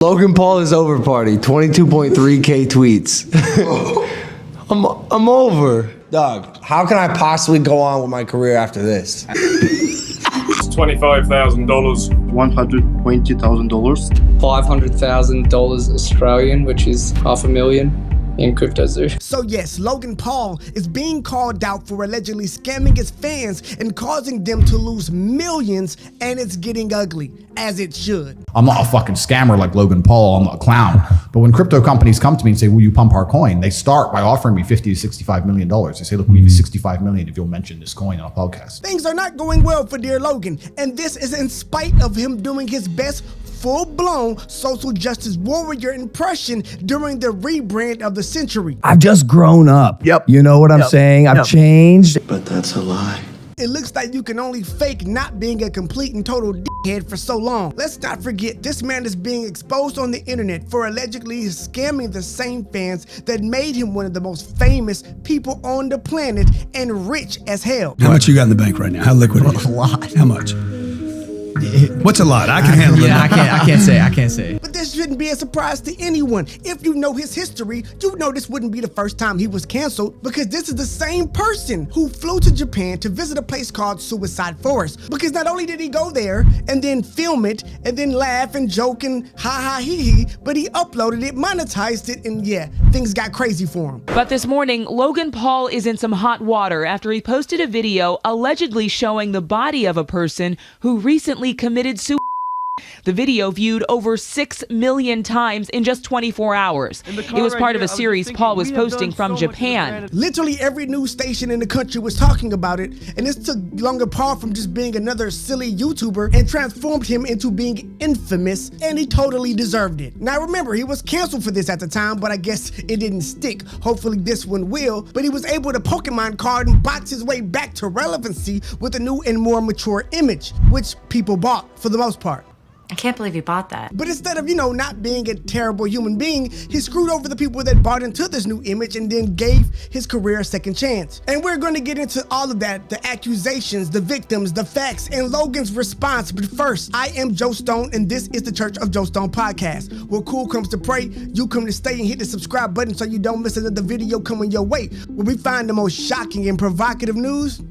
Logan Paul is over party, 22.3K tweets. I'm over. Dog, how can I possibly go on with my career after this? $25,000. $120,000. $500,000 Australian, which is $500,000 in Cryptozoo. So yes, Logan Paul is being called out for allegedly scamming his fans and causing them to lose millions, and it's getting ugly, as it should. I'm not a fucking scammer like Logan Paul, I'm not a clown. But when crypto companies come to me and say, will you pump our coin? They start by offering me $50 to $65 million. They say, look, we'll give you $65 million if you'll mention this coin on a podcast. Things are not going well for dear Logan, and this is in spite of him doing his best full-blown social justice warrior impression during the rebrand of the century. I've just grown up. Yep. You know what I'm saying? I've changed. But that's a lie. It looks like you can only fake not being a complete and total dickhead for so long. Let's not forget, this man is being exposed on the internet for allegedly scamming the same fans that made him one of the most famous people on the planet and rich as hell. How much you got in the bank right now? How liquid is it? A lot. How much? What's a lot? I can handle it. Yeah, I can't say. But this shouldn't be a surprise to anyone. If you know his history, you know this wouldn't be the first time he was canceled, because this is the same person who flew to Japan to visit a place called Suicide Forest. Because not only did he go there and then film it and then laugh and joke and ha ha hee hee, but he uploaded it, monetized it, and yeah, things got crazy for him. But this morning, Logan Paul is in some hot water after he posted a video allegedly showing the body of a person who recently committed suicide. The video viewed over 6 million times in just 24 hours. It was part of a series Paul was posting from Japan. Literally every news station in the country was talking about it, and this took Logan Paul from just being another silly YouTuber and transformed him into being infamous, and he totally deserved it. Now remember, he was canceled for this at the time, but I guess it didn't stick. Hopefully this one will, but he was able to Pokemon card and box his way back to relevancy with a new and more mature image, which people bought for the most part. I can't believe you bought that. But instead of, not being a terrible human being, he screwed over the people that bought into this new image and then gave his career a second chance. And we're going to get into all of that, the accusations, the victims, the facts, and Logan's response. But first, I am Joe Stone, and this is the Church of Joe Stone podcast, where cool comes to pray, you come to stay, and hit the subscribe button so you don't miss another video coming your way, where we find the most shocking and provocative news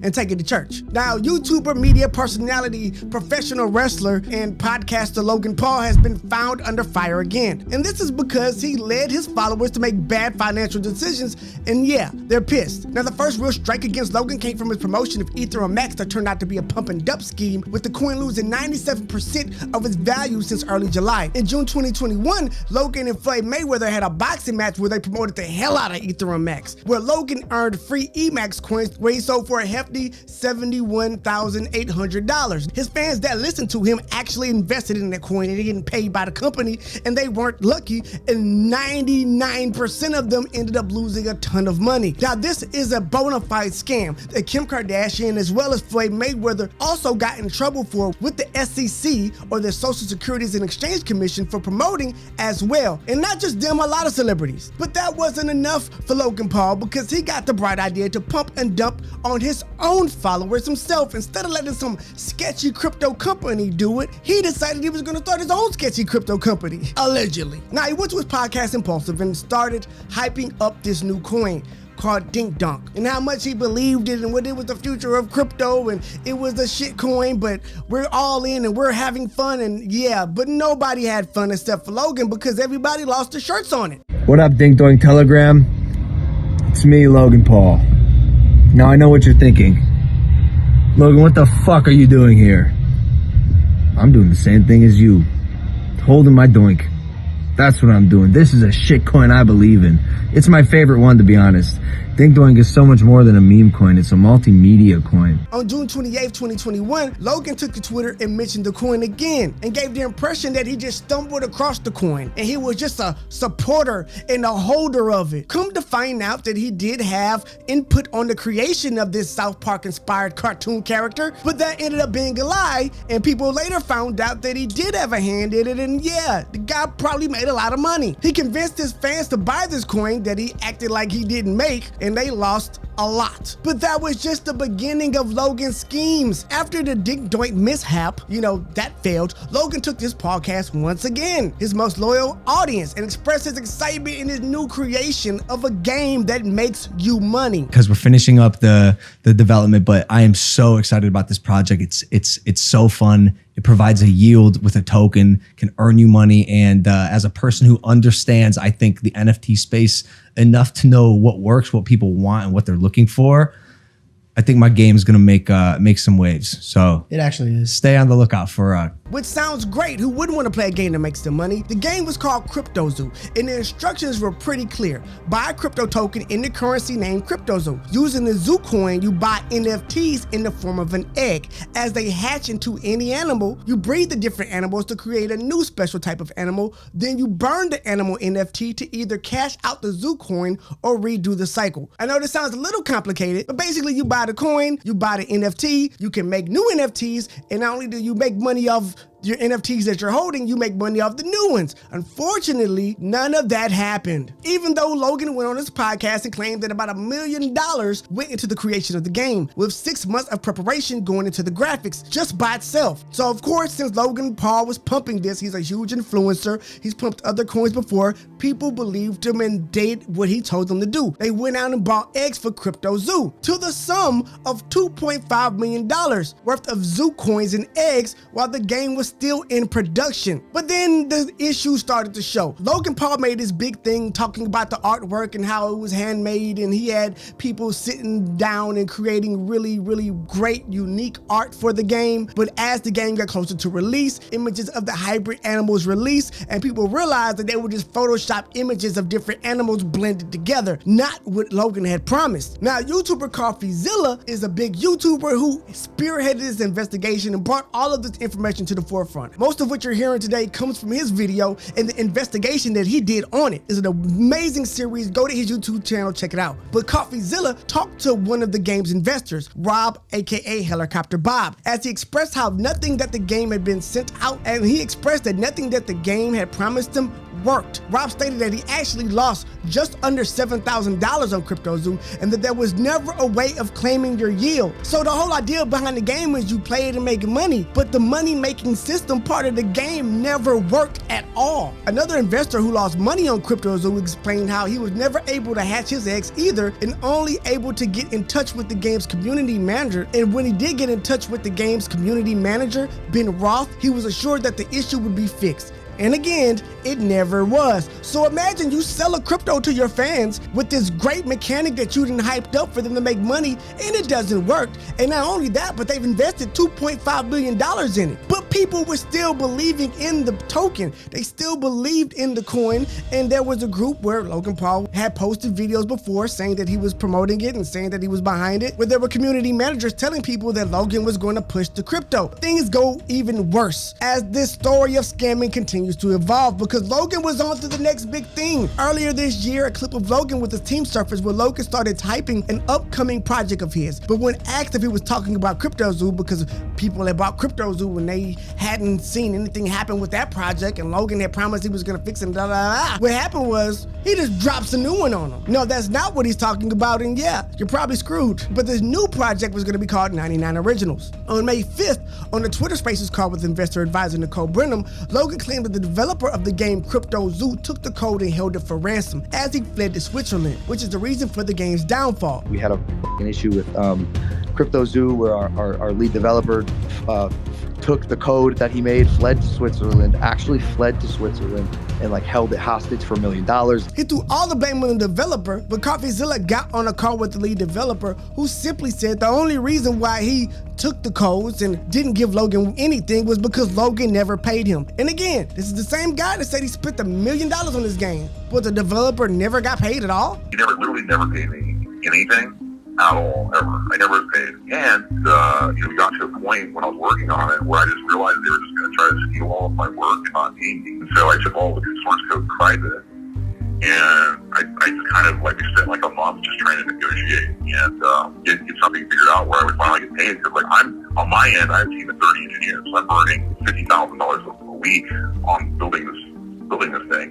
and take it to church. Now, YouTuber, media personality, professional wrestler, and podcaster Logan Paul has been found under fire again. And this is because he led his followers to make bad financial decisions, and yeah, they're pissed. Now, the first real strike against Logan came from his promotion of Etherium Max that turned out to be a pump and dump scheme, with the coin losing 97% of its value since early July. In June 2021, Logan and Floyd Mayweather had a boxing match where they promoted the hell out of Etherium Max, where Logan earned free EMAX coins where he sold for a hefty $71,800. His fans that listened to him actually invested in that coin and getting paid by the company, and they weren't lucky, and 99% of them ended up losing a ton of money. Now, this is a bona fide scam that Kim Kardashian as well as Floyd Mayweather also got in trouble for with the SEC, or the Social Securities and Exchange Commission, for promoting as well. And not just them, a lot of celebrities. But that wasn't enough for Logan Paul, because he got the bright idea to pump and dump on his own followers himself. Instead of letting some sketchy crypto company do it, he decided he was going to start his own sketchy crypto company, allegedly. Now, he went to his podcast Impulsive and started hyping up this new coin called Dink and how much he believed it and what it was the future of crypto, and it was a shit coin, but we're all in and we're having fun, and yeah, but nobody had fun except for Logan, because everybody lost their shirts on it. What up, Dink Doink Telegram? It's me, Logan Paul. Now I know what you're thinking. Logan, what the fuck are you doing here? I'm doing the same thing as you. Holding my Doink. That's what I'm doing. This is a shit coin I believe in. It's my favorite one, to be honest. Dink Doink is so much more than a meme coin. It's a multimedia coin. On June 28, 2021, Logan took to Twitter and mentioned the coin again and gave the impression that he just stumbled across the coin and he was just a supporter and a holder of it. Come to find out that he did have input on the creation of this South Park inspired cartoon character, but that ended up being a lie, and people later found out that he did have a hand in it, and yeah, the guy probably made a lot of money. He convinced his fans to buy this coin that he acted like he didn't make, and they lost a lot. But that was just the beginning of Logan's schemes. After the Dink Doink mishap, that failed, Logan took this podcast once again, his most loyal audience, and expressed his excitement in his new creation of a game that makes you money. Because we're finishing up the development, but I am so excited about this project. It's so fun. It provides a yield with a token, can earn you money. And as a person who understands, I think, the NFT space enough to know what works, what people want, and what they're looking for, I think my game is going to make some waves. So it actually is. Stay on the lookout for which sounds great. Who wouldn't want to play a game that makes them money? The game was called Cryptozoo, and the instructions were pretty clear. Buy a crypto token in the currency named Cryptozoo. Using the Zoo coin, you buy NFTs in the form of an egg. As they hatch into any animal, you breed the different animals to create a new special type of animal. Then you burn the animal NFT to either cash out the Zoo coin or redo the cycle. I know this sounds a little complicated, but basically you buy the coin, you buy the NFT, you can make new NFTs, and not only do you make money off your NFTs that you're holding, you make money off the new ones. Unfortunately, none of that happened. Even though Logan went on his podcast and claimed that about $1 million went into the creation of the game, with 6 months of preparation going into the graphics just by itself. So of course, since Logan Paul was pumping this, he's a huge influencer, he's pumped other coins before, people believed him and did what he told them to do. They went out and bought eggs for Cryptozoo to the sum of $2.5 million worth of Zoo coins and eggs while the game was still in production. But then the issues started to show. Logan Paul made this big thing talking about the artwork and how it was handmade, and he had people sitting down and creating really, really great, unique art for the game. But as the game got closer to release, images of the hybrid animals released, and people realized that they were just Photoshop images of different animals blended together, not what Logan had promised. Now, YouTuber Coffeezilla is a big YouTuber who spearheaded this investigation and brought all of this information to the forefront. Most of what you're hearing today comes from his video and the investigation that he did on it. It's an amazing series. Go to his YouTube channel, check it out. But Coffeezilla talked to one of the game's investors, Rob, aka Helicopter Bob, as he expressed how nothing that the game had been sent out, and he expressed that nothing that the game had promised him worked. Rob stated that he actually lost just under $7,000 on Cryptozoo and that there was never a way of claiming your yield. So the whole idea behind the game is you play it and make money, but the money-making system part of the game never worked at all. Another investor who lost money on Cryptozoo explained how he was never able to hatch his eggs either and only able to get in touch with the game's community manager. And when he did get in touch with the game's community manager, Ben Roth, he was assured that the issue would be fixed. And again, it never was. So imagine you sell a crypto to your fans with this great mechanic that you done hyped up for them to make money, and it doesn't work. And not only that, but they've invested $2.5 billion in it. But people were still believing in the token. They still believed in the coin. And there was a group where Logan Paul had posted videos before saying that he was promoting it and saying that he was behind it, where there were community managers telling people that Logan was going to push the crypto. Things go even worse as this story of scamming continues to evolve, because Logan was on to the next big thing. Earlier this year, a clip of Logan with his team surfaced where Logan started typing an upcoming project of his. But when asked if he was talking about Cryptozoo, because people had bought Cryptozoo and they hadn't seen anything happen with that project, and Logan had promised he was gonna fix it, what happened was he just drops a new one on him. No, that's not what he's talking about, and yeah, you're probably screwed. But this new project was gonna be called 99 Originals. On May 5th, on the Twitter Spaces call with investor advisor Nicole Brenham, Logan claimed that the developer of the game Cryptozoo took the code and held it for ransom as he fled to Switzerland, which is the reason for the game's downfall. We had an issue with Cryptozoo where our lead developer took the code that he made, fled to Switzerland, actually fled to Switzerland, and held it hostage for $1 million. He threw all the blame on the developer, but Coffeezilla got on a call with the lead developer, who simply said the only reason why he took the codes and didn't give Logan anything was because Logan never paid him. And again, this is the same guy that said he spent $1 million on this game, but the developer never got paid at all. He literally never paid me anything at all, ever. I never was paid. And, we got to a point when I was working on it where I just realized they were just going to try to steal all of my work and not pay me. And so I took all the source code private, and I just kind of, we spent a month just trying to negotiate and get something figured out where I would finally get paid. Because, I'm, on my end, I have a team of 30 engineers. So I'm earning $50,000 a week on building this thing.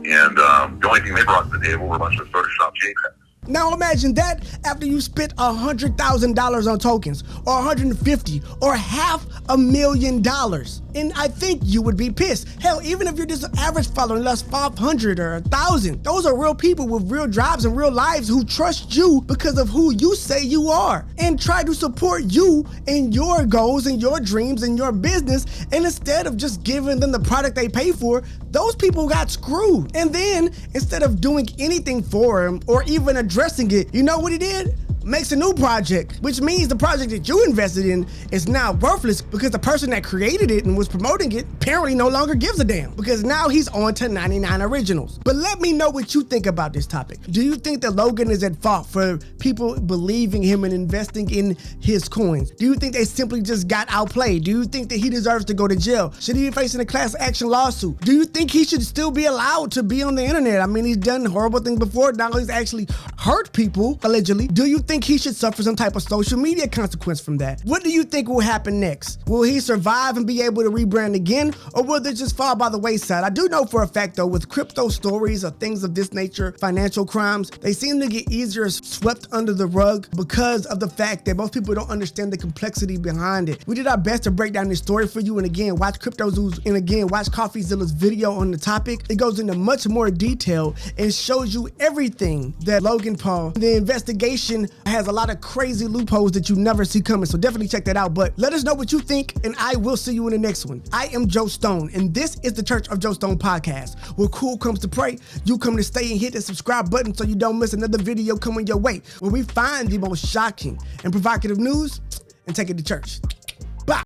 And the only thing they brought to the table were a bunch of Photoshop JPEGs. Now imagine that after you spent $100,000 on tokens, or 150, or $500,000. And I think you would be pissed. Hell, even if you're just an average follower and lost 500 or 1,000, those are real people with real drives and real lives who trust you because of who you say you are and try to support you and your goals and your dreams and your business. And instead of just giving them the product they pay for, those people got screwed. And then instead of doing anything for him or even addressing it, you know what he did? Makes a new project, which means the project that you invested in is now worthless because the person that created it and was promoting it apparently no longer gives a damn because now he's on to 99 originals. But let me know what you think about this topic. Do you think that Logan is at fault for people believing him and investing in his coins? Do you think they simply just got outplayed? Do you think that he deserves to go to jail? Should he be facing a class action lawsuit? Do you think he should still be allowed to be on the internet? I mean, he's done horrible things before. Now he's actually hurt people, allegedly. Do you think he should suffer some type of social media consequence from that? What do you think will happen next? Will he survive and be able to rebrand again, or will they just fall by the wayside? I do know for a fact though, with crypto stories or things of this nature, financial crimes, they seem to get easier swept under the rug because of the fact that most people don't understand the complexity behind it. We did our best to break down this story for you, and again, watch Cryptozoo's, and again, watch Coffeezilla's video on the topic. It goes into much more detail and shows you everything that Logan Paul, the investigation has a lot of crazy loopholes that you never see coming, so definitely check that out. But let us know what you think, and I will see you in the next one. I am Joe Stone, and this is the Church of Joe Stone podcast, where cool comes to pray, you come to stay and hit the subscribe button so you don't miss another video coming your way, where we find the most shocking and provocative news and take it to church.